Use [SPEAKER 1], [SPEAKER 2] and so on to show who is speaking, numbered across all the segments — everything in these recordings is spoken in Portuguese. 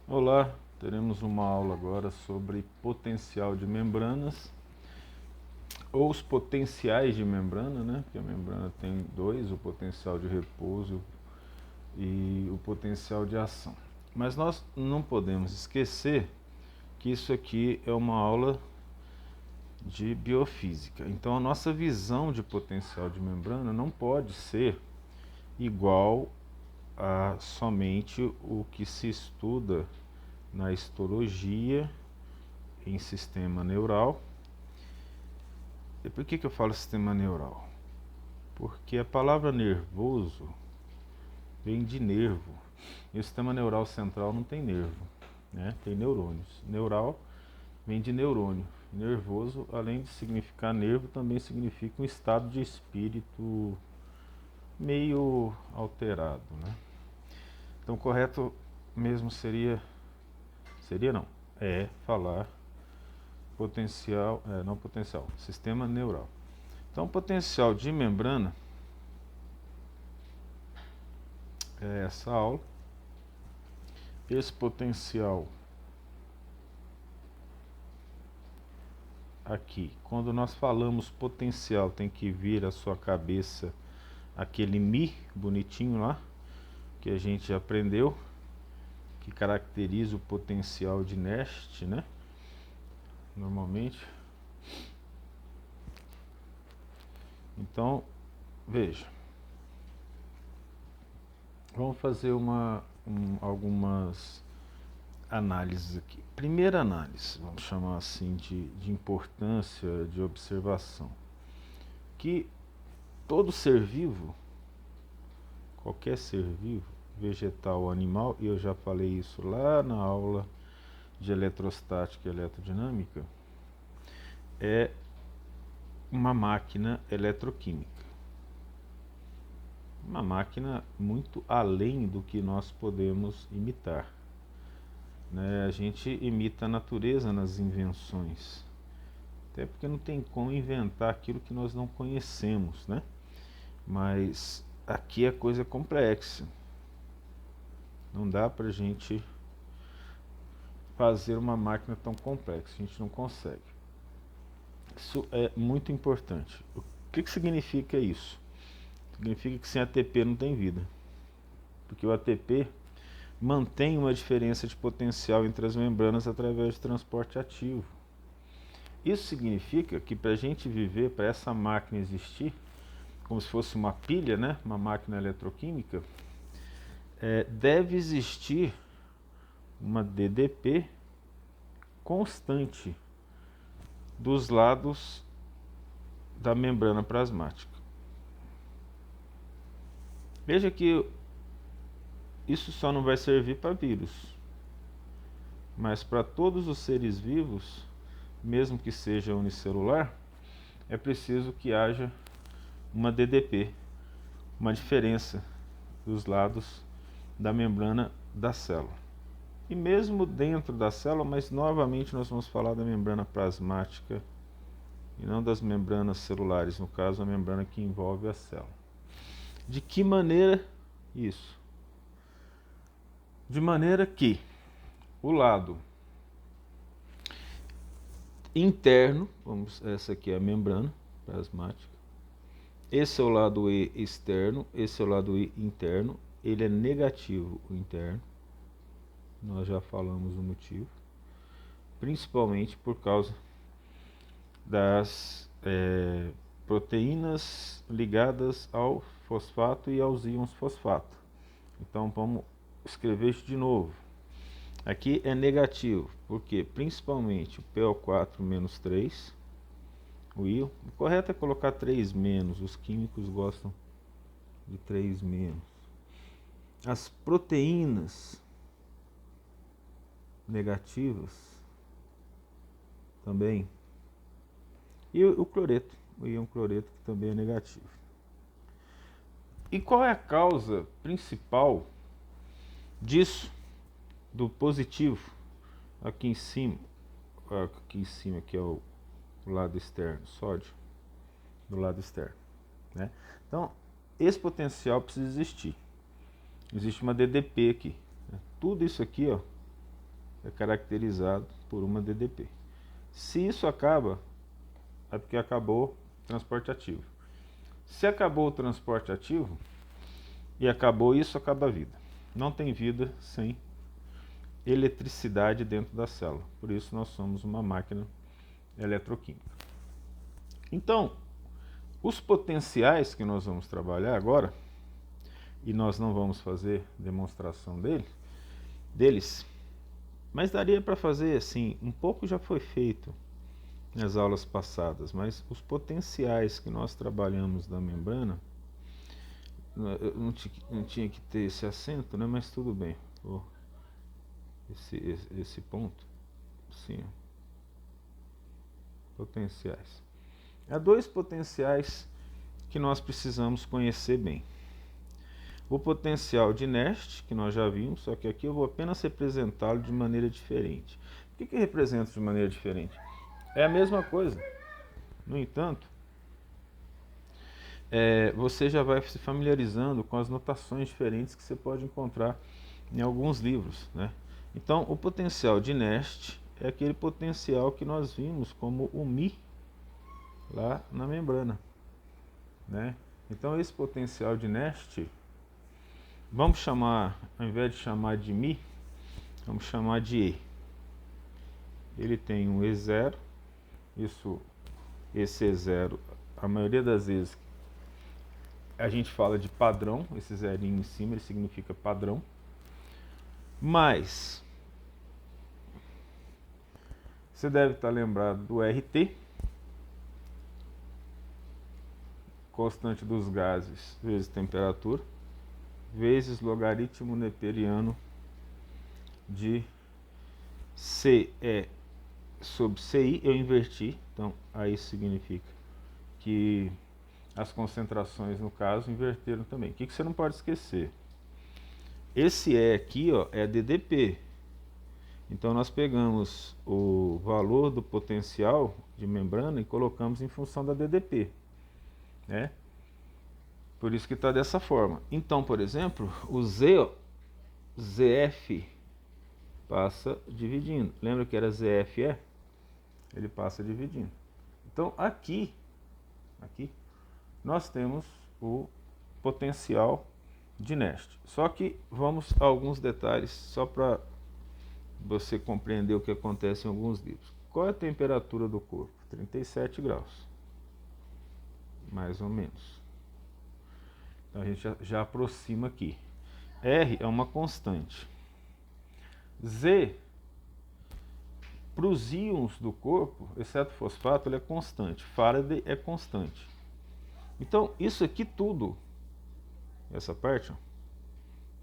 [SPEAKER 1] Olá, teremos uma aula agora sobre potencial de membranas ou os potenciais de membrana, né? Porque a membrana tem dois, o potencial de repouso e o potencial de ação. Mas nós não podemos esquecer que isso aqui é uma aula de biofísica. Então a nossa visão de potencial de membrana não pode ser igual a somente o que se estuda na histologia em sistema neural. E por que eu falo sistema neural? Porque a palavra nervoso vem de nervo. E o sistema neural central não tem nervo, né? Tem neurônios. Neural vem de neurônio. Nervoso, além de significar nervo, também significa um estado de espírito meio alterado, né? Então, correto mesmo seria não, é falar potencial, não potencial, sistema neural. Então, potencial de membrana é essa aula. Esse potencial aqui, quando nós falamos potencial, tem que vir à sua cabeça aquele Mi bonitinho lá, que a gente já aprendeu, que caracteriza o potencial de Nernst, né? Normalmente. Então, veja. Vamos fazer algumas análises aqui. Primeira análise, vamos chamar assim de importância de observação. Que todo ser vivo, qualquer ser vivo, vegetal ou animal, e eu já falei isso lá na aula de eletrostática e eletrodinâmica, é uma máquina eletroquímica. Uma máquina muito além do que nós podemos imitar, né? A gente imita a natureza nas invenções, até porque não tem como inventar aquilo que nós não conhecemos, né? Mas aqui a coisa é complexa, não dá pra gente fazer uma máquina tão complexa, a gente não consegue. Isso é muito importante. O que significa isso? Significa que sem ATP não tem vida, porque o ATP mantém uma diferença de potencial entre as membranas através de transporte ativo. Isso significa que para a gente viver, para essa máquina existir, como se fosse uma pilha, né? Uma máquina eletroquímica, deve existir uma DDP constante dos lados da membrana plasmática. Veja que isso só não vai servir para vírus, mas para todos os seres vivos, mesmo que seja unicelular, é preciso que haja uma DDP, uma diferença dos lados da membrana da célula. E mesmo dentro da célula, mas novamente nós vamos falar da membrana plasmática e não das membranas celulares, no caso a membrana que envolve a célula. De que maneira isso? De maneira que o lado interno, essa aqui é a membrana plasmática, esse é o lado E externo, esse é o lado E interno, ele é negativo, o interno, nós já falamos o motivo, principalmente por causa das proteínas ligadas ao fosfato e aos íons fosfato. Então vamos escrever isso de novo. Aqui é negativo, porque principalmente o PO4-3, o íon. O correto é colocar 3-, os químicos gostam de 3-. As proteínas negativas também. E o cloreto, o íon cloreto, que também é negativo. E qual é a causa principal disso, do positivo? Aqui em cima que é o lado externo, sódio, do lado externo, né? Então, esse potencial precisa existir. Existe uma DDP aqui, né? Tudo isso aqui, ó, é caracterizado por uma DDP. Se isso acaba, é porque acabou o transporte ativo. Se acabou o transporte ativo e acabou isso, acaba a vida. Não tem vida sem eletricidade dentro da célula. Por isso nós somos uma máquina eletroquímica. Então, os potenciais que nós vamos trabalhar agora, e nós não vamos fazer demonstração deles, mas daria para fazer assim, um pouco já foi feito nas aulas passadas, mas os potenciais que nós trabalhamos da membrana, eu não tinha que ter esse acento, né? Mas tudo bem. Esse ponto, sim, potenciais. Há dois potenciais que nós precisamos conhecer bem. O potencial de Nernst, que nós já vimos, só que aqui eu vou apenas representá-lo de maneira diferente. Por que eu represento de maneira diferente? É a mesma coisa. No entanto, você já vai se familiarizando com as notações diferentes que você pode encontrar em alguns livros, né? Então, o potencial de Nernst é aquele potencial que nós vimos como o μ lá na membrana, né? Então, esse potencial de Nernst, vamos chamar, ao invés de chamar de μ, vamos chamar de E. Ele tem um E0, esse E0, a maioria das vezes a gente fala de padrão, esse zerinho em cima ele significa padrão, mas você deve estar lembrado do RT, constante dos gases vezes temperatura, vezes logaritmo neperiano de CE sobre CI, eu inverti, então aí significa que as concentrações, no caso, inverteram também. O que você não pode esquecer? Esse E aqui, ó, é DDP. Então nós pegamos o valor do potencial de membrana e colocamos em função da DDP, né? Por isso que está dessa forma. Então, por exemplo, o Z, ó, ZF passa dividindo. Lembra que era ZFE? Ele passa dividindo. Então aqui nós temos o potencial de Nernst. Só que vamos a alguns detalhes só para você compreender o que acontece em alguns livros. Qual é a temperatura do corpo? 37 graus, mais ou menos. Então a gente já aproxima aqui. R é uma constante. Z, para os íons do corpo, exceto fosfato, ele é constante. Faraday é constante. Então, isso aqui tudo, essa parte, ó,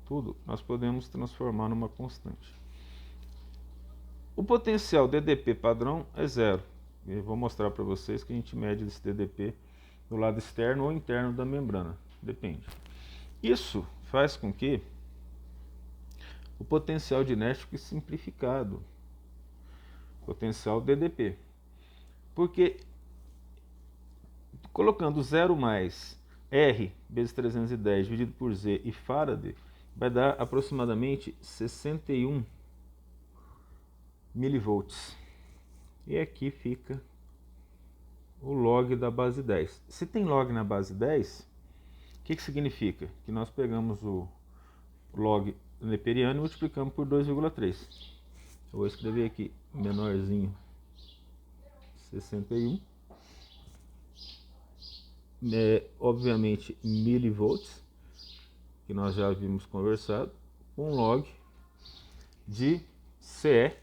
[SPEAKER 1] tudo, nós podemos transformar numa constante. O potencial DDP padrão é zero. Eu vou mostrar para vocês que a gente mede esse DDP do lado externo ou interno da membrana, depende. Isso faz com que o potencial de Nernst fique simplificado, potencial DDP, porque colocando 0 mais R vezes 310 dividido por Z e Faraday, vai dar aproximadamente 61 milivolts. E aqui fica o log da base 10. Se tem log na base 10, o que significa? Que nós pegamos o log neperiano e multiplicamos por 2,3. Eu vou escrever aqui menorzinho 61. Obviamente milivolts, que nós já havíamos conversado, um log de CE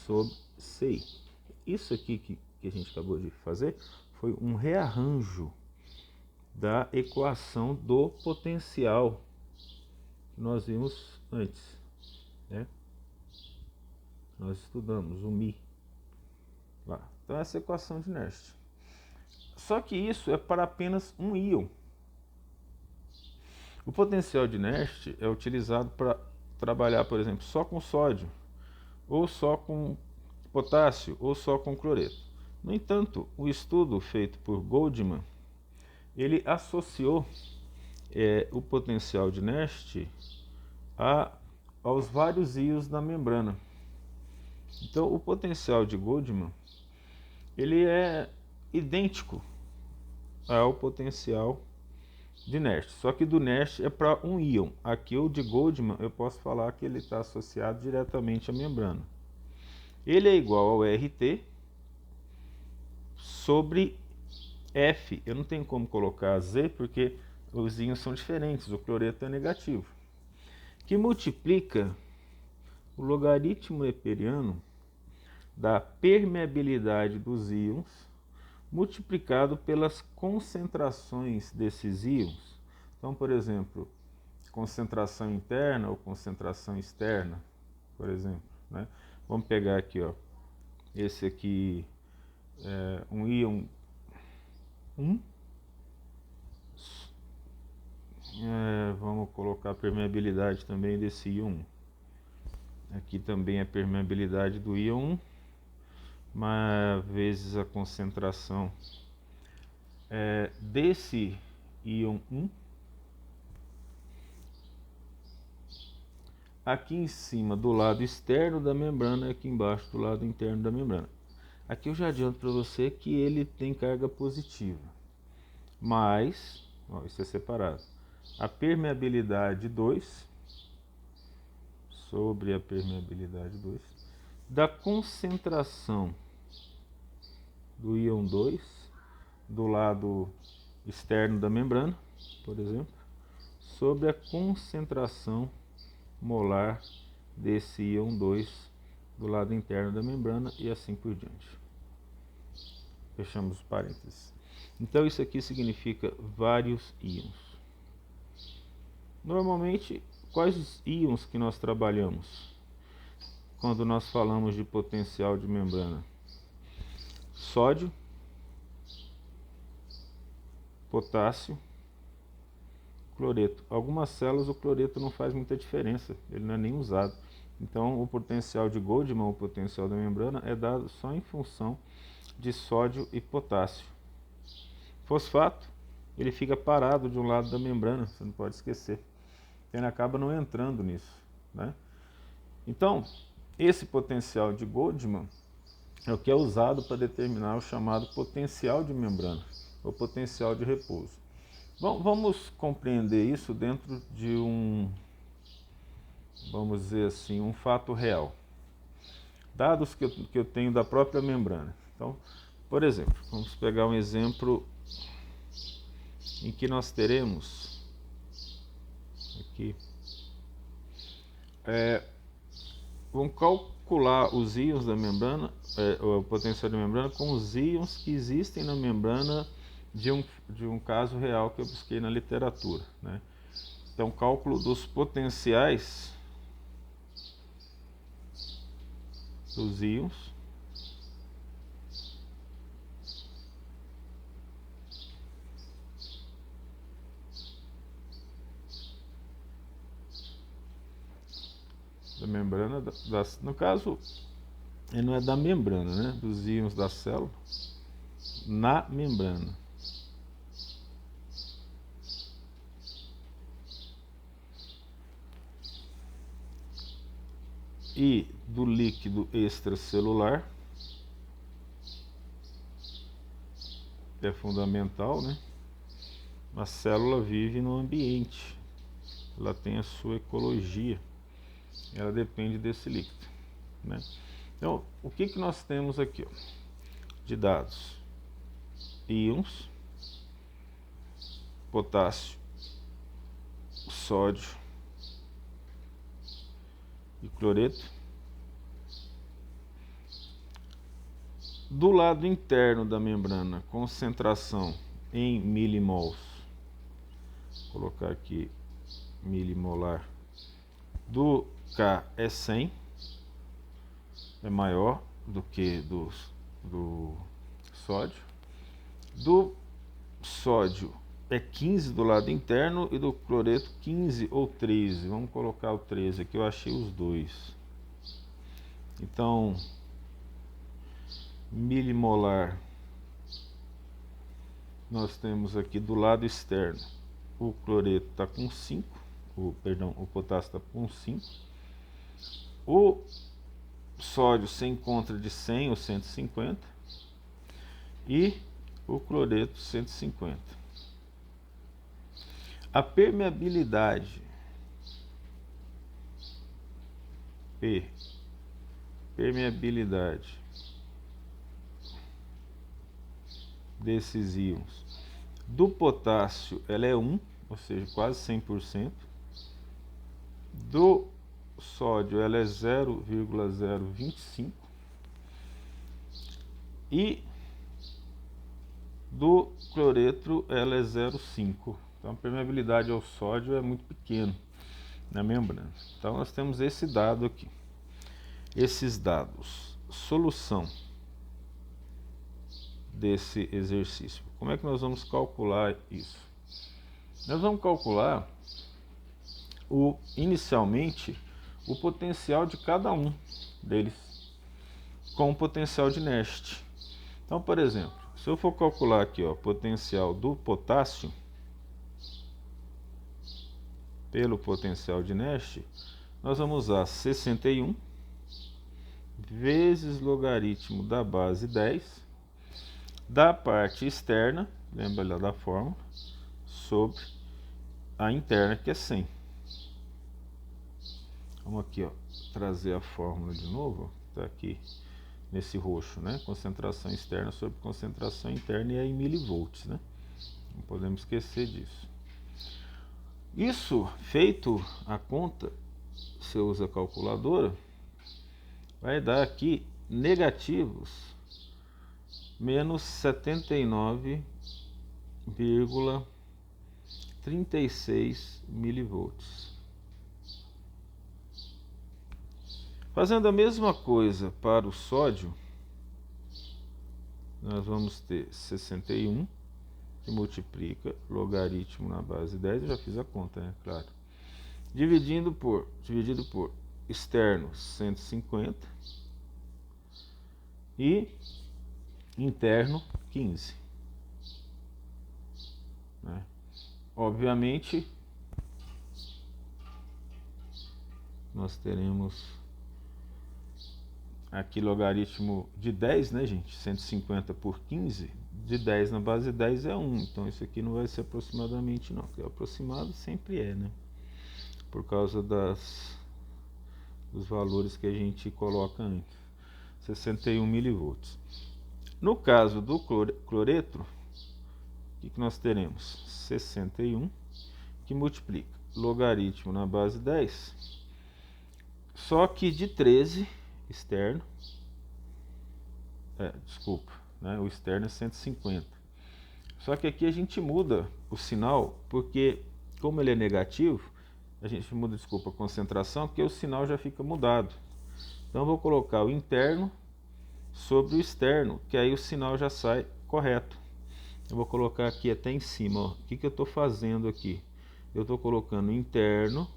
[SPEAKER 1] sobre CI. Isso aqui que a gente acabou de fazer foi um rearranjo da equação do potencial que nós vimos antes, né? Nós estudamos o μ lá. Então essa é a equação de Nernst. Só que isso é para apenas um íon. O potencial de Nernst é utilizado para trabalhar, por exemplo, só com sódio, ou só com potássio, ou só com cloreto. No entanto, o estudo feito por Goldman, ele associou o potencial de Nernst aos vários íons da membrana. Então, o potencial de Goldman, ele é idêntico ao potencial de Nernst, só que do Nernst é para um íon. Aqui o de Goldman eu posso falar que ele está associado diretamente à membrana. Ele é igual ao RT sobre F. Eu não tenho como colocar Z porque os íons são diferentes, o cloreto é negativo, que multiplica o logaritmo neperiano da permeabilidade dos íons multiplicado pelas concentrações desses íons. Então, por exemplo, concentração interna ou concentração externa, por exemplo, né? Vamos pegar aqui, ó, esse aqui é um íon 1. Vamos colocar a permeabilidade também desse íon 1. Aqui também a permeabilidade do íon 1, mas vezes a concentração desse íon 1. Aqui em cima do lado externo da membrana e aqui embaixo do lado interno da membrana. Aqui eu já adianto para você que ele tem carga positiva, mas, ó, isso é separado. A permeabilidade 2 sobre a permeabilidade 2 da concentração do íon 2 do lado externo da membrana, por exemplo, sobre a concentração molar desse íon 2 do lado interno da membrana e assim por diante. Fechamos os parênteses. Então isso aqui significa vários íons. Normalmente, quais os íons que nós trabalhamos quando nós falamos de potencial de membrana? Sódio, potássio, cloreto. Algumas células o cloreto não faz muita diferença, ele não é nem usado. Então o potencial de Goldman, o potencial da membrana, é dado só em função de sódio e potássio. Fosfato, ele fica parado de um lado da membrana, você não pode esquecer. Ele acaba não entrando nisso, né? Então, esse potencial de Goldman é o que é usado para determinar o chamado potencial de membrana, ou potencial de repouso. Bom, vamos compreender isso dentro de vamos dizer assim, um fato real. Dados que eu tenho da própria membrana. Então, por exemplo, vamos pegar um exemplo em que nós teremos aqui, vamos calcular os íons da membrana, o potencial da membrana com os íons que existem na membrana de um caso real que eu busquei na literatura, né? Então, cálculo dos potenciais dos íons da membrana, no caso, ele não é da membrana, né? Dos íons da célula na membrana. E do líquido extracelular, que é fundamental, né? A célula vive no ambiente, ela tem a sua ecologia, ela depende desse líquido, né? Então, o que nós temos aqui, ó, de dados? Íons, potássio, sódio e cloreto. Do lado interno da membrana, concentração em milimols, vou colocar aqui milimolar, do K é 100, é maior do que do sódio. Do sódio é 15 do lado interno e do cloreto 15 ou 13. Vamos colocar o 13 aqui, eu achei os dois. Então, milimolar, nós temos aqui do lado externo, o cloreto está com 5, o potássio está com 5, O sódio se encontra de 100 ou 150 e o cloreto 150. A permeabilidade desses íons do potássio, ela é 1, ou seja, quase 100%. Do sódio, ela é 0,025. E do cloreto, ela é 0,5. Então a permeabilidade ao sódio é muito pequena na membrana. Então nós temos esse dado aqui. Esses dados. Solução desse exercício. Como é que nós vamos calcular isso? Nós vamos calcular inicialmente o potencial de cada um deles com o potencial de Nernst. Então, por exemplo, se eu for calcular aqui, ó, potencial do potássio pelo potencial de Nernst, nós vamos usar 61 vezes logaritmo da base 10 da parte externa, lembra lá da fórmula, sobre a interna, que é 100. Vamos aqui, ó, trazer a fórmula de novo, está aqui nesse roxo, né? Concentração externa sobre concentração interna, e é em milivolts, né? Não podemos esquecer disso. Isso feito a conta, você usa a calculadora, vai dar aqui negativos menos 79,36 milivolts. Fazendo a mesma coisa para o sódio, nós vamos ter 61 que multiplica logaritmo na base 10, eu já fiz a conta, né? Claro. Dividido por externo 150 e interno 15. Né? Obviamente, nós teremos aqui logaritmo de 10, né, gente? 150 por 15, de 10 na base 10 é 1. Então isso aqui não vai ser aproximadamente não, porque aproximado sempre é, né? Por causa dos valores que a gente coloca antes. 61 milivolts. No caso do cloreto, o que nós teremos? 61 que multiplica logaritmo na base 10, só que de 13 externo, né? O externo é 150. Só que aqui a gente muda o sinal, porque como ele é negativo, a gente muda, a concentração, porque o sinal já fica mudado. Então eu vou colocar o interno sobre o externo, que aí o sinal já sai correto. Eu vou colocar aqui até em cima, ó. O que eu estou fazendo aqui? Eu estou colocando interno.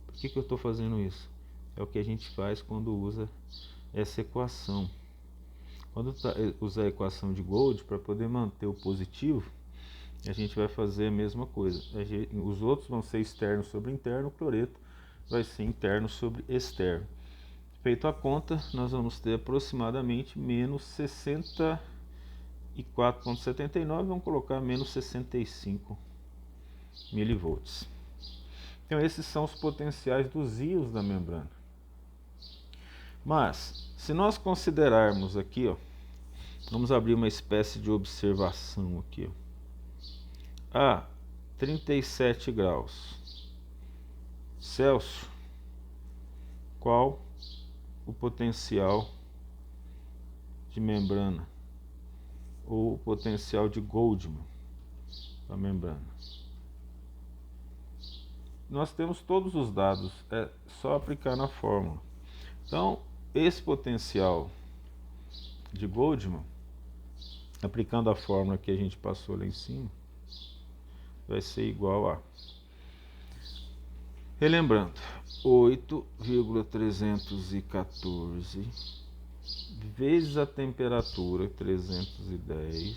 [SPEAKER 1] Por que eu estou fazendo isso? É o que a gente faz quando usa essa equação. Quando usar a equação de Gold, para poder manter o positivo, a gente vai fazer a mesma coisa. Os outros vão ser externo sobre interno, o cloreto vai ser interno sobre externo. Feito a conta, nós vamos ter aproximadamente menos 64,79, vamos colocar menos 65 milivolts. Então esses são os potenciais dos íons da membrana. Mas, se nós considerarmos aqui, ó, vamos abrir uma espécie de observação aqui, ó, a 37 graus Celsius, qual o potencial de membrana ou o potencial de Goldman da membrana? Nós temos todos os dados, é só aplicar na fórmula. Então, esse potencial de Goldman, aplicando a fórmula que a gente passou lá em cima, vai ser igual a, relembrando, 8,314 vezes a temperatura 310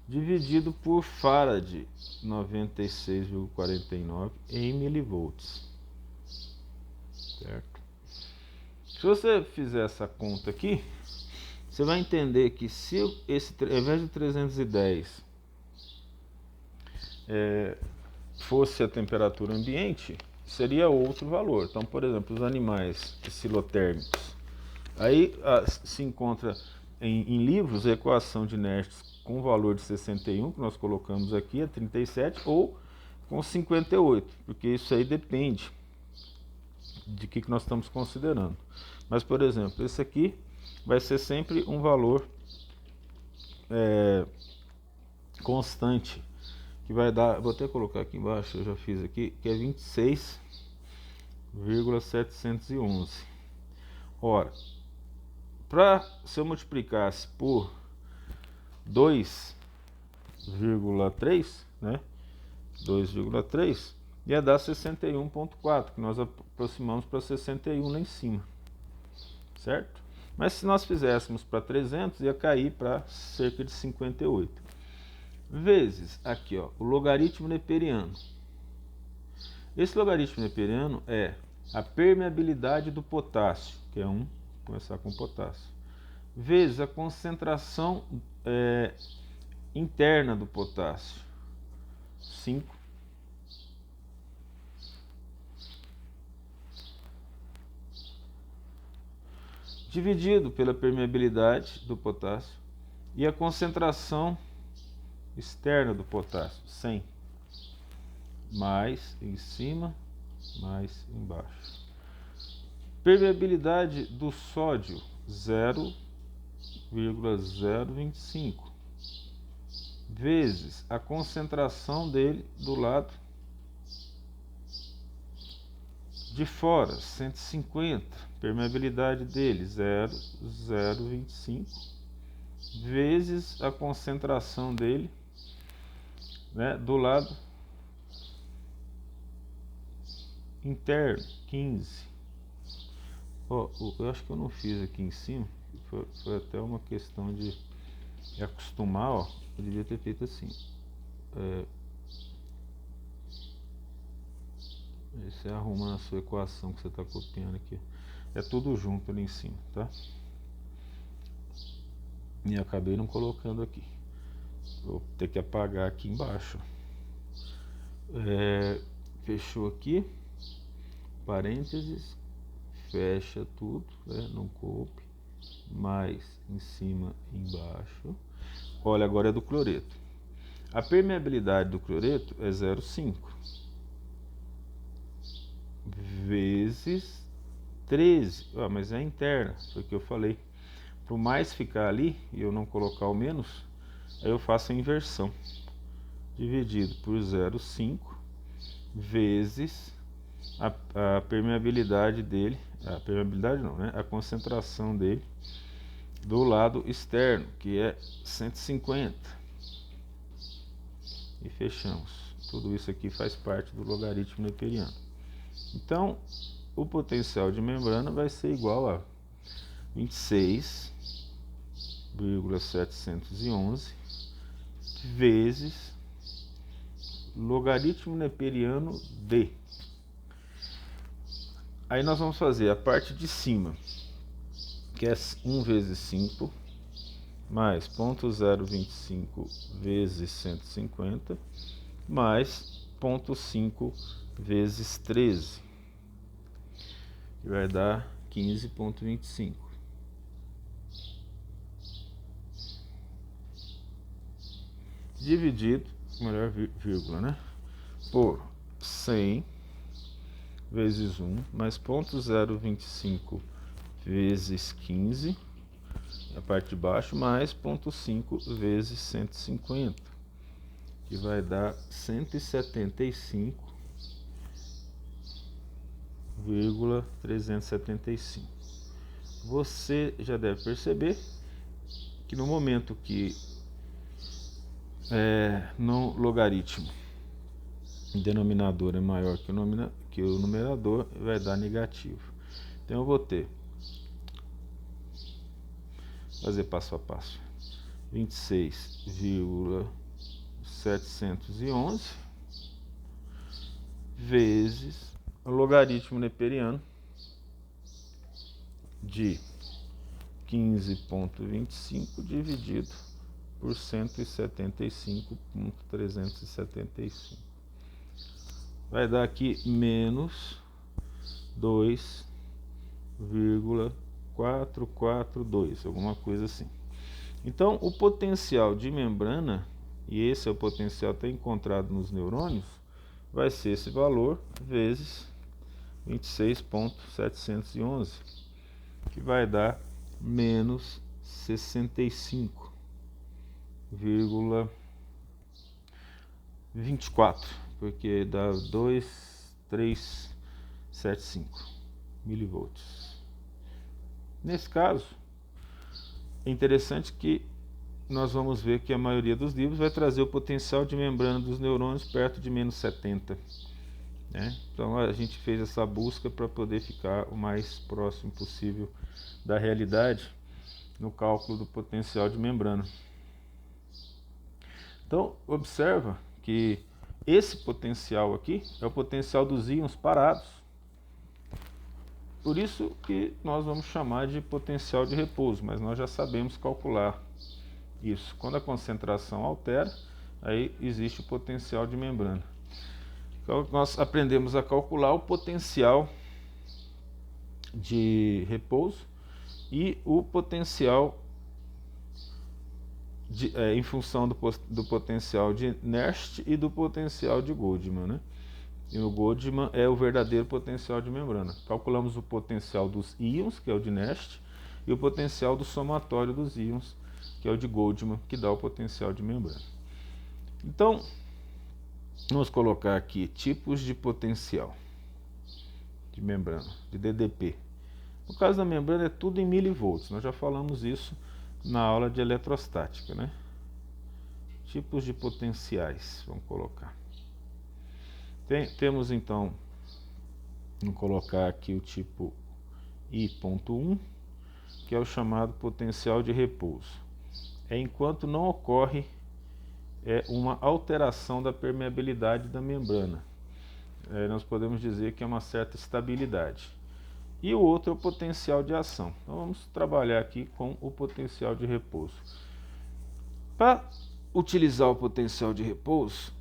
[SPEAKER 1] dividido por Farad 96,49 em milivolts. certo? Se você fizer essa conta aqui, você vai entender que se esse, ao invés de 310 fosse a temperatura ambiente, seria outro valor. Então, por exemplo, os animais xilotérmicos. Aí se encontra em livros a equação de Nernst com o valor de 61, que nós colocamos aqui, é 37, ou com 58, porque isso aí depende de que nós estamos considerando. Mas, por exemplo, esse aqui vai ser sempre um valor constante, que vai dar, vou até colocar aqui embaixo, eu já fiz aqui, que é 26,711. Ora, se eu multiplicasse por 2,3, né? 2,3 ia dar 61,4, que nós aproximamos para 61 lá em cima, certo? Mas se nós fizéssemos para 300, ia cair para cerca de 58. Vezes, aqui ó, o logaritmo neperiano. Esse logaritmo neperiano é a permeabilidade do potássio, que é 1, vou começar com potássio, vezes a concentração interna do potássio, 5, dividido pela permeabilidade do potássio e a concentração externa do potássio, 100, mais em cima, mais embaixo. Permeabilidade do sódio, 0,025, vezes a concentração dele do lado de fora, 150, permeabilidade dele, 0,025, vezes a concentração dele, né, do lado interno, 15. Eu acho que eu não fiz aqui em cima, foi até uma questão de acostumar, ó, eu devia ter feito assim. Você arruma a sua equação que você está copiando aqui. É tudo junto ali em cima, tá? E acabei não colocando aqui. Vou ter que apagar aqui embaixo. Fechou aqui. Parênteses. Fecha tudo, né? Não coube. Mais em cima e embaixo. Olha, agora é do cloreto. A permeabilidade do cloreto é 0,5 vezes 13. Mas é interna, foi o que eu falei. Por mais ficar ali e eu não colocar o menos, aí eu faço a inversão. Dividido por 0,5 vezes a permeabilidade dele, a permeabilidade não, né? A concentração dele do lado externo, que é 150. E fechamos. Tudo isso aqui faz parte do logaritmo neperiano. Então, o potencial de membrana vai ser igual a 26,711 vezes logaritmo neperiano D. Aí nós vamos fazer a parte de cima, que é 1 vezes 5, mais 0,025 vezes 150, mais 0,5 vezes 13, que vai dar 15,25. Dividido, melhor vírgula, né? Por 100 vezes 1, mais 0,025 vezes 15, a parte de baixo, mais 0,5 vezes 150, que vai dar 175,375. Você já deve perceber que no momento que no logaritmo o denominador é maior que o numerador, vai dar negativo. Então eu vou ter, fazer passo a passo, 26,711 vezes o logaritmo neperiano de 15,25 dividido por 175,375. Vai dar aqui menos 2,442, alguma coisa assim. Então, o potencial de membrana, e esse é o potencial que está encontrado nos neurônios, vai ser esse valor vezes 26,711, que vai dar menos 65,24, porque dá 2,375 milivolts. Nesse caso, é interessante que nós vamos ver que a maioria dos livros vai trazer o potencial de membrana dos neurônios perto de menos 70. Né? Então a gente fez essa busca para poder ficar o mais próximo possível da realidade no cálculo do potencial de membrana. Então observa que esse potencial aqui é o potencial dos íons parados. Por isso que nós vamos chamar de potencial de repouso, mas nós já sabemos calcular isso. Quando a concentração altera, aí existe o potencial de membrana. Então nós aprendemos a calcular o potencial de repouso e o potencial em função do potencial de Nernst e do potencial de Goldman, né? E o Goldman é o verdadeiro potencial de membrana. Calculamos o potencial dos íons, que é o de Nernst, e o potencial do somatório dos íons, que é o de Goldman, que dá o potencial de membrana. Então, vamos colocar aqui tipos de potencial de membrana, de DDP. No caso da membrana é tudo em milivolts, nós já falamos isso na aula de eletrostática, né? Tipos de potenciais, vamos colocar. Temos então, vamos colocar aqui o tipo I.1, que é o chamado potencial de repouso. É enquanto não ocorre uma alteração da permeabilidade da membrana. Nós podemos dizer que é uma certa estabilidade. E o outro é o potencial de ação. Então vamos trabalhar aqui com o potencial de repouso. Para utilizar o potencial de repouso,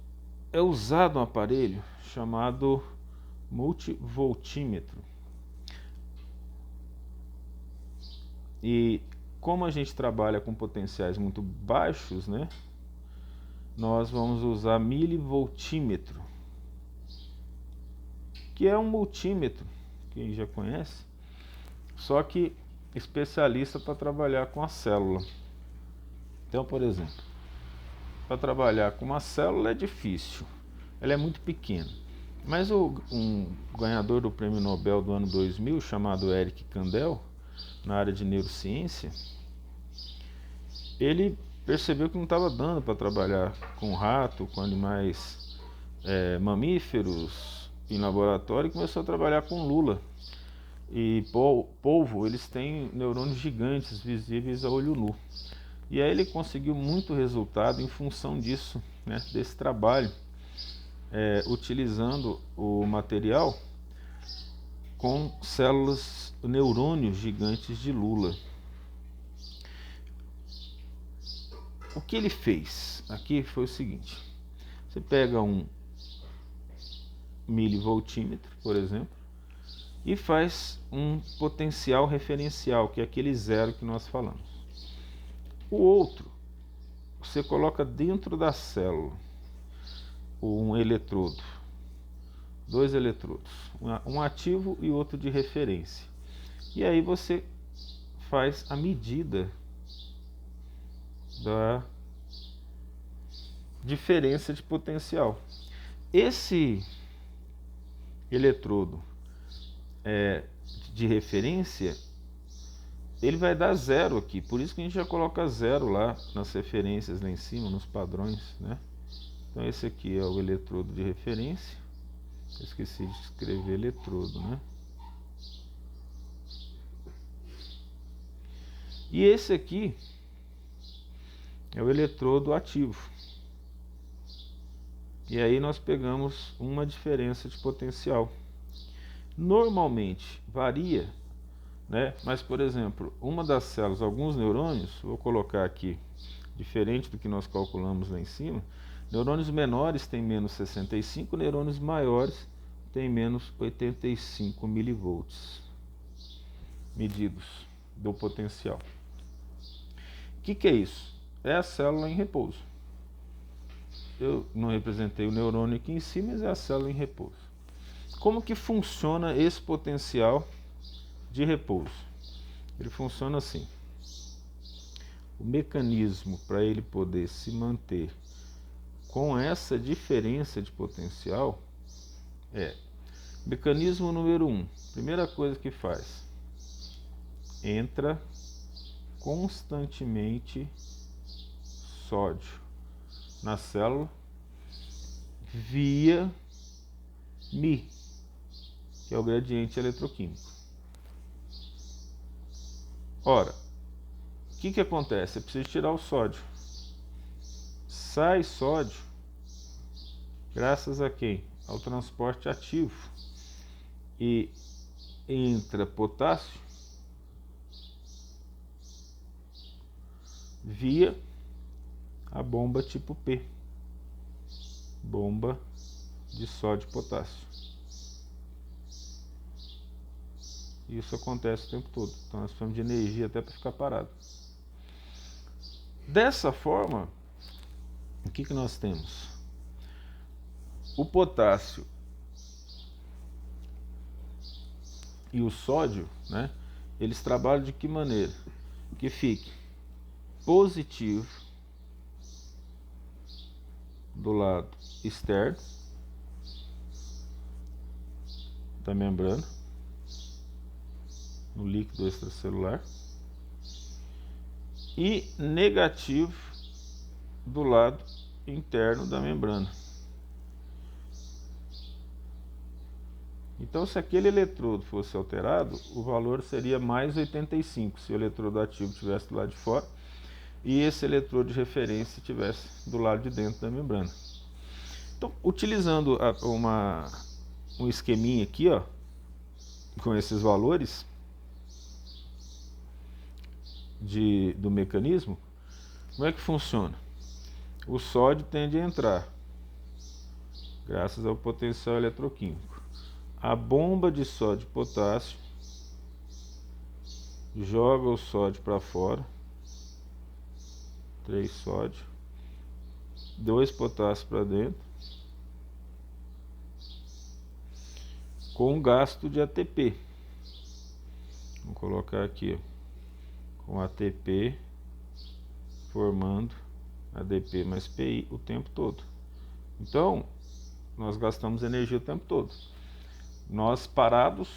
[SPEAKER 1] é usado um aparelho chamado multivoltímetro. E como a gente trabalha com potenciais muito baixos, né, nós vamos usar milivoltímetro, que é um multímetro, quem já conhece, só que especialista para trabalhar com a célula. Então, por exemplo, para trabalhar com uma célula é difícil, ela é muito pequena. Mas um ganhador do prêmio Nobel do ano 2000, chamado Eric Kandel, na área de neurociência, ele percebeu que não estava dando para trabalhar com rato, com animais mamíferos em laboratório, e começou a trabalhar com lula e polvo. Eles têm neurônios gigantes visíveis a olho nu. E aí ele conseguiu muito resultado em função disso, né, desse trabalho, utilizando o material com células, neurônios gigantes de lula. O que ele fez aqui foi o seguinte: você pega um milivoltímetro, por exemplo, e faz um potencial referencial, que é aquele zero que nós falamos. O outro, você coloca dentro da célula um eletrodo, dois eletrodos, um ativo e outro de referência. E aí você faz a medida da diferença de potencial. Esse eletrodo de referência, ele vai dar zero aqui, por isso que a gente já coloca zero lá nas referências, lá em cima, nos padrões, né? Então esse aqui é o eletrodo de referência. Eu esqueci de escrever eletrodo, né? E esse aqui é o eletrodo ativo. E aí nós pegamos uma diferença de potencial. Normalmente varia né? Mas, por exemplo, uma das células, alguns neurônios, vou colocar aqui, diferente do que nós calculamos lá em cima, neurônios menores têm menos 65, neurônios maiores têm menos 85 milivolts medidos do potencial. O que é isso? É a célula em repouso. Eu não representei o neurônio aqui em cima, mas é a célula em repouso. Como que funciona esse potencial de repouso? Ele funciona assim. O mecanismo para ele poder se manter com essa diferença de potencial é mecanismo número 1. Primeira coisa que faz, entra constantemente sódio na célula via Mi, que é o gradiente eletroquímico. Ora, o que acontece? É preciso tirar o sódio. Sai sódio graças a quem? Ao transporte ativo. E entra potássio via a bomba tipo P, bomba de sódio e potássio. Isso acontece o tempo todo, então nós precisamos de energia até para ficar parado. Dessa forma, o que nós temos? O potássio e o sódio, né, eles trabalham de que maneira? Que fique positivo do lado externo da membrana, no líquido extracelular, e negativo do lado interno da membrana. Então, se aquele eletrodo fosse alterado, o valor seria mais 85, se o eletrodo ativo estivesse do lado de fora e esse eletrodo de referência estivesse do lado de dentro da membrana. Então, utilizando um esqueminha aqui, ó, com esses valores do mecanismo, como é que funciona? O sódio tende a entrar, graças ao potencial eletroquímico. A bomba de sódio e potássio joga o sódio para fora, 3 sódio, 2 potássio para dentro, com gasto de ATP. Vou colocar aqui, ó, com ATP formando ADP mais PI o tempo todo. Então, nós gastamos energia o tempo todo. Nós parados,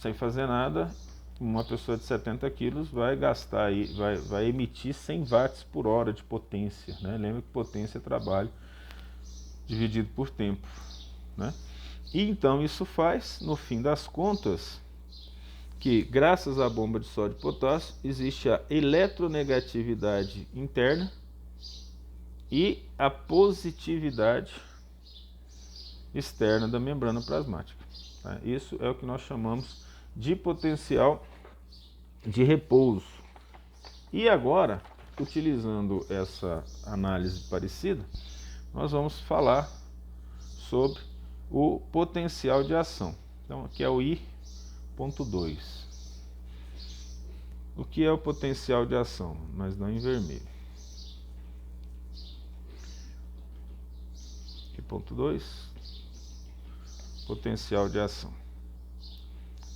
[SPEAKER 1] sem fazer nada, uma pessoa de 70 quilos vai gastar aí, vai emitir 100 watts por hora de potência, né? Lembra que potência é trabalho dividido por tempo, né? E então isso faz, no fim das contas, que graças à bomba de sódio e potássio existe a eletronegatividade interna e a positividade externa da membrana plasmática. Tá? Isso é o que nós chamamos de potencial de repouso. E agora, utilizando essa análise parecida, nós vamos falar sobre o potencial de ação. Então, aqui é o I.2. O que é o potencial de ação? Mas não em vermelho. I.2. Potencial de ação.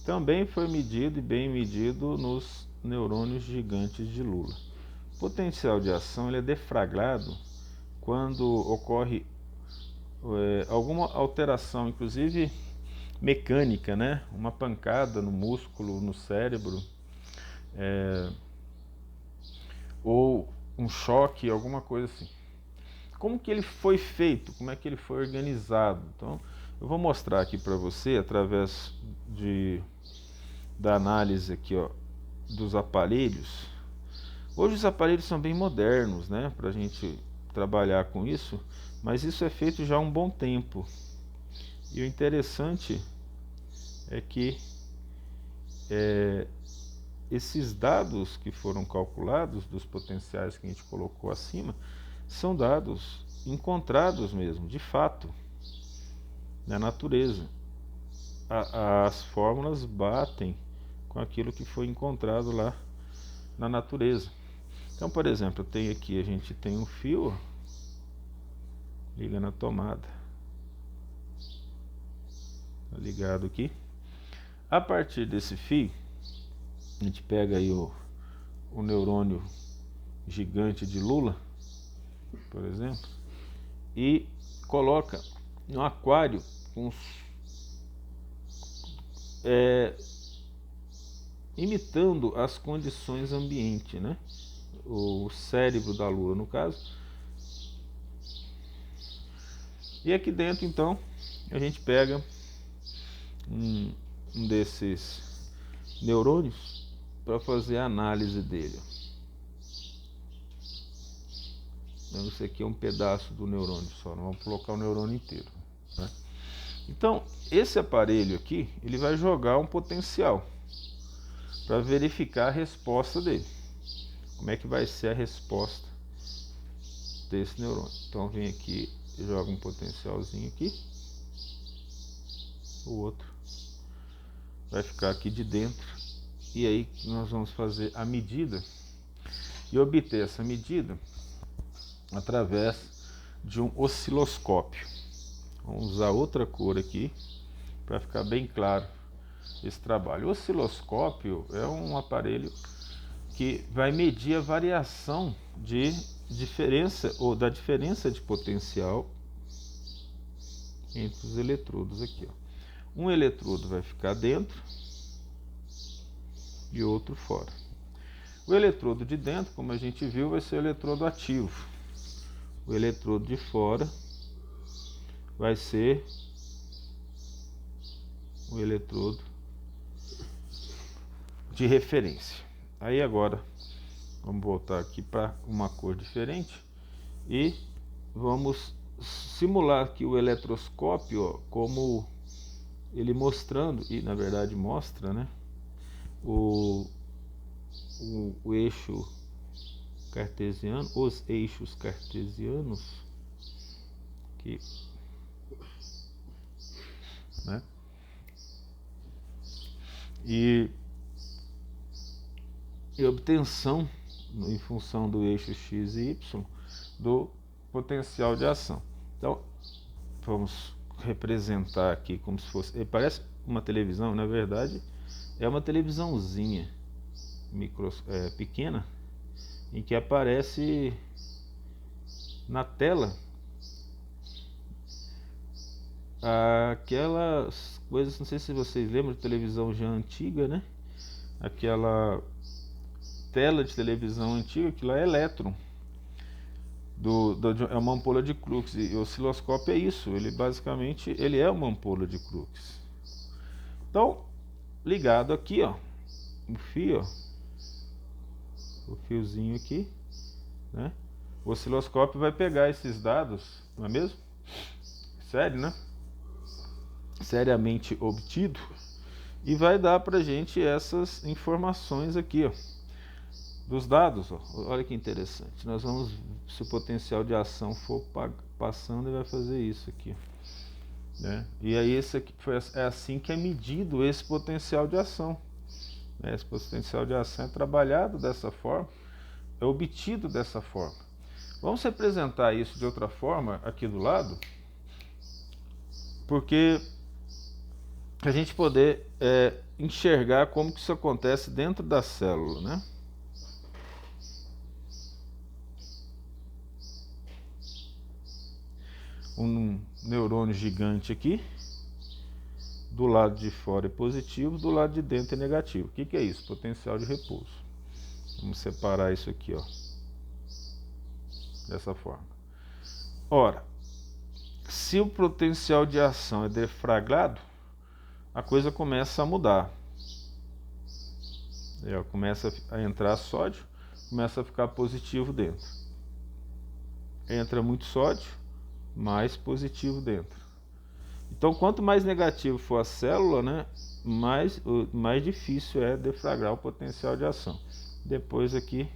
[SPEAKER 1] Também foi medido e bem medido nos neurônios gigantes de Lula. O potencial de ação ele é deflagrado quando ocorre alguma alteração, inclusive mecânica, né? Uma pancada no músculo, no cérebro, ou um choque, alguma coisa assim. Como que ele foi feito? Como é que ele foi organizado? Então, eu vou mostrar aqui para você, através da análise aqui, ó, dos aparelhos. Hoje os aparelhos são bem modernos, né, para a gente trabalhar com isso, mas isso é feito já há um bom tempo. E o interessante é que esses dados que foram calculados, dos potenciais que a gente colocou acima, são dados encontrados mesmo, de fato, na natureza. As fórmulas batem com aquilo que foi encontrado lá na natureza. Então, por exemplo, a gente tem um fio, liga na tomada, tá ligado aqui. A partir desse fio, a gente pega aí o neurônio gigante de Lula, por exemplo, e coloca no aquário imitando as condições ambiente, né? O cérebro da Lula, no caso. E aqui dentro, então, a gente pega um desses neurônios para fazer a análise dele. Então, isso aqui é um pedaço do neurônio só, não vamos colocar o neurônio inteiro, né? Então, esse aparelho aqui, ele vai jogar um potencial para verificar a resposta dele. Como é que vai ser a resposta desse neurônio? Então, vem aqui, joga um potencialzinho aqui, o outro vai ficar aqui de dentro, e aí nós vamos fazer a medida e obter essa medida através de um osciloscópio. Vamos usar outra cor aqui para ficar bem claro esse trabalho. O osciloscópio é um aparelho que vai medir a variação de diferença ou da diferença de potencial entre os eletrodos aqui, ó. Um eletrodo vai ficar dentro e outro fora. O eletrodo de dentro, como a gente viu, vai ser o eletrodo ativo. O eletrodo de fora vai ser o eletrodo de referência. Aí agora vamos voltar aqui para uma cor diferente e vamos simular aqui o eletroscópio, ó, como ele mostrando, e na verdade mostra, né, o eixo cartesiano, os eixos cartesianos aqui, né, e obtenção em função do eixo x e y do potencial de ação. Então vamos representar aqui como se fosse, parece uma televisão, na verdade é uma televisãozinha pequena, em que aparece na tela aquelas coisas, não sei se vocês lembram de televisão já antiga, né? Aquela tela de televisão antiga, que lá é elétron, é uma ampola de Crookes, e o osciloscópio é isso, ele basicamente é uma ampola de Crookes. Então, ligado aqui, ó, o fio, ó, o fiozinho aqui, né? O osciloscópio vai pegar esses dados, não é mesmo? Sério, né? Seriamente obtido, e vai dar pra gente essas informações aqui, ó, dos dados, ó. Olha que interessante. Nós vamos, se o potencial de ação for passando, ele vai fazer isso aqui, né? E aí esse aqui é assim que é medido esse potencial de ação, né? Esse potencial de ação é trabalhado dessa forma, é obtido dessa forma. Vamos representar isso de outra forma aqui do lado, porque a gente poder enxergar como que isso acontece dentro da célula, né? Um neurônio gigante aqui, do lado de fora é positivo, do lado de dentro é negativo. O que é isso? Potencial de repouso. Vamos separar isso aqui, ó, dessa forma. Ora, se o potencial de ação é deflagrado, a coisa começa a mudar. Começa a entrar sódio, começa a ficar positivo dentro. Entra muito sódio, mais positivo dentro. Então, quanto mais negativo for a célula, né, mais difícil é deflagrar o potencial de ação. Depois aqui,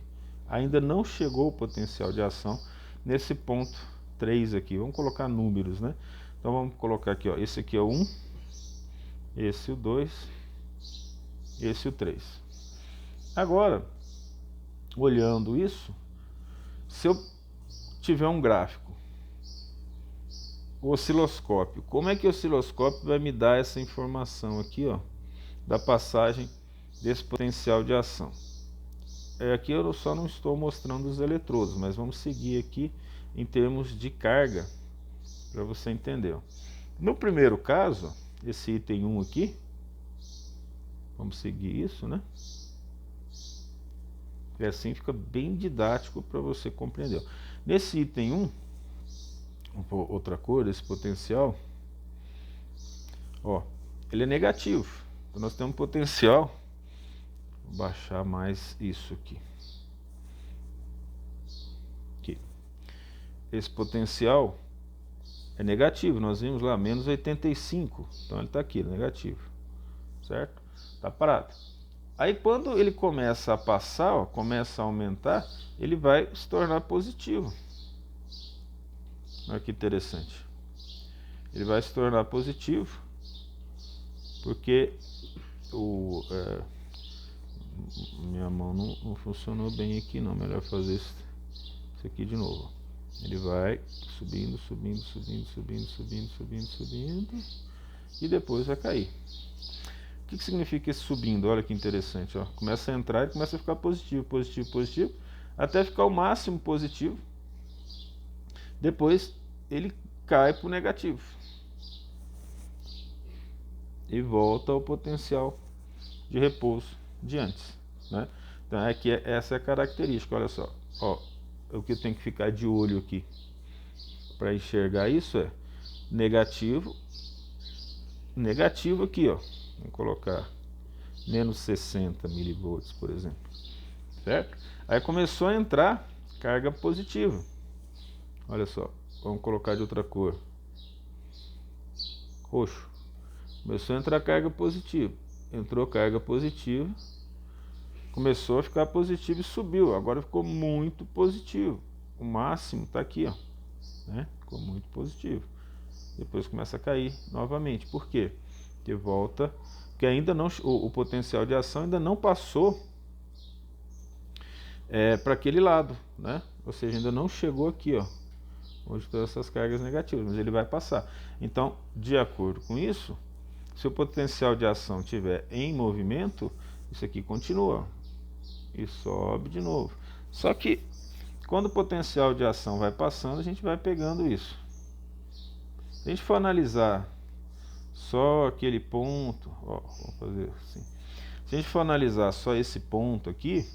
[SPEAKER 1] ainda não chegou o potencial de ação nesse ponto 3 aqui. Vamos colocar números, né? Então vamos colocar aqui, ó, esse aqui é o 1, esse o 2, esse o 3. Agora, olhando isso, se eu tiver um gráfico, o osciloscópio, como é que o osciloscópio vai me dar essa informação aqui, ó, da passagem desse potencial de ação? Aqui eu só não estou mostrando os eletrodos, mas vamos seguir aqui em termos de carga, para você entender. No primeiro caso, esse item 1 aqui, vamos seguir isso, né? E assim fica bem didático para você compreender. Nesse item 1, outra cor, esse potencial, ó, ele é negativo. Então nós temos potencial, vou baixar mais isso aqui. Esse potencial é negativo, nós vimos lá, menos 85, então ele está aqui, negativo, certo? Está parado. Aí quando ele começa a passar, ó, começa a aumentar, ele vai se tornar positivo. Olha que interessante. Ele vai se tornar positivo, porque minha mão não funcionou bem aqui não, melhor fazer isso aqui de novo. Ele vai subindo, subindo, subindo, subindo, subindo, subindo, subindo, e depois vai cair. O que significa esse subindo? Olha que interessante, ó. Começa a entrar e começa a ficar positivo, positivo, positivo, até ficar o máximo positivo. Depois ele cai para o negativo e volta ao potencial de repouso de antes, né? Então aqui essa é a característica. Olha só, ó, o que eu tenho que ficar de olho aqui para enxergar isso é negativo, negativo aqui, ó. Vamos colocar menos 60 milivolts, por exemplo, certo? Aí começou a entrar carga positiva. Olha só, vamos colocar de outra cor, roxo. Começou a entrar carga positiva, entrou carga positiva, começou a ficar positivo e subiu, agora ficou muito positivo. O máximo está aqui, ó, né? Ficou muito positivo. Depois começa a cair novamente. Por quê? Porque volta, porque ainda não, o potencial de ação ainda não passou para aquele lado, né? Ou seja, ainda não chegou aqui, ó, onde estão essas cargas negativas, mas ele vai passar. Então, de acordo com isso, se o potencial de ação estiver em movimento, isso aqui continua e sobe de novo. Só que quando o potencial de ação vai passando, a gente vai pegando isso. Se a gente for analisar só aquele ponto, ó, vou fazer assim. Se a gente for analisar só esse ponto aqui,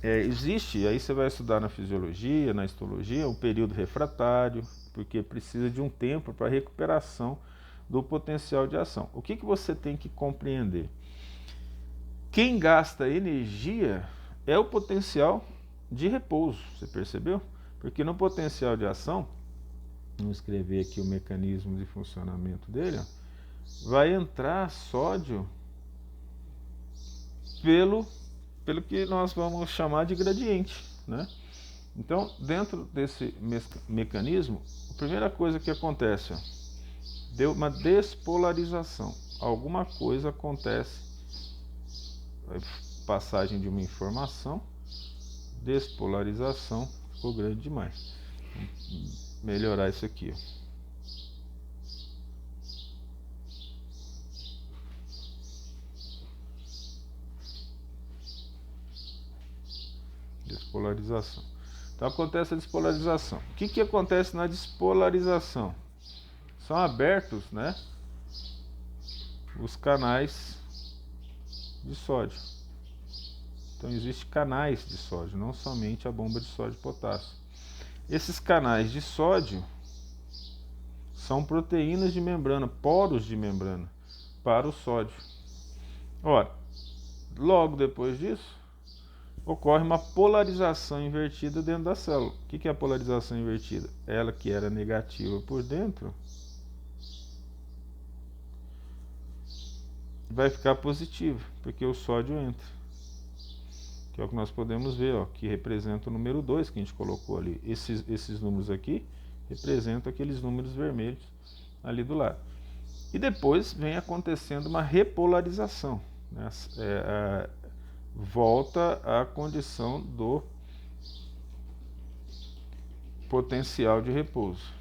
[SPEAKER 1] existe, aí você vai estudar na fisiologia, na histologia, um período refratário, porque precisa de um tempo para recuperação do potencial de ação. O que você tem que compreender? Quem gasta energia é o potencial de repouso, você percebeu? Porque no potencial de ação, vamos escrever aqui o mecanismo de funcionamento dele, ó, vai entrar sódio pelo que nós vamos chamar de gradiente, né? Então, dentro desse mecanismo, a primeira coisa que acontece, ó, deu uma despolarização. Alguma coisa acontece, passagem de uma informação, despolarização, ficou grande demais. Vou melhorar isso aqui, ó. Despolarização. Então acontece a despolarização. O que acontece na despolarização? São abertos, né, os canais de sódio. Então existem canais de sódio, não somente a bomba de sódio e potássio. Esses canais de sódio são proteínas de membrana, poros de membrana para o sódio. Ora, logo depois disso, ocorre uma polarização invertida dentro da célula. O que é a polarização invertida? Ela que era negativa por dentro, vai ficar positivo, porque o sódio entra. Que é o que nós podemos ver, ó, que representa o número 2 que a gente colocou ali. Esses números aqui representam aqueles números vermelhos ali do lado. E depois vem acontecendo uma repolarização, né? Volta à condição do potencial de repouso.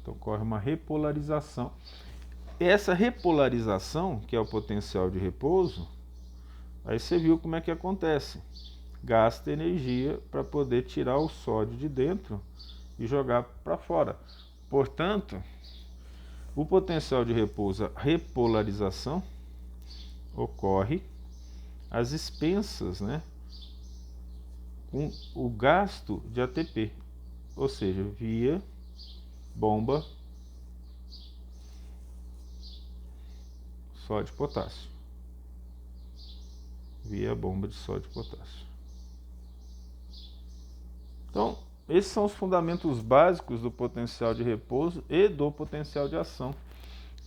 [SPEAKER 1] Então ocorre uma repolarização. Essa repolarização, que é o potencial de repouso, aí você viu como é que acontece. Gasta energia para poder tirar o sódio de dentro e jogar para fora. Portanto, o potencial de repouso, a repolarização, ocorre às expensas, né, com o gasto de ATP, ou seja, via bomba sódio e potássio. Via bomba de sódio e potássio. Então, esses são os fundamentos básicos do potencial de repouso e do potencial de ação,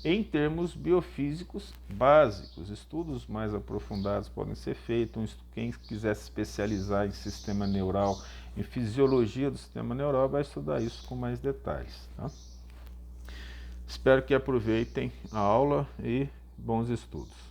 [SPEAKER 1] em termos biofísicos básicos. Estudos mais aprofundados podem ser feitos. Quem quiser se especializar em sistema neural, em fisiologia do sistema neural, vai estudar isso com mais detalhes, tá? Espero que aproveitem a aula e bons estudos.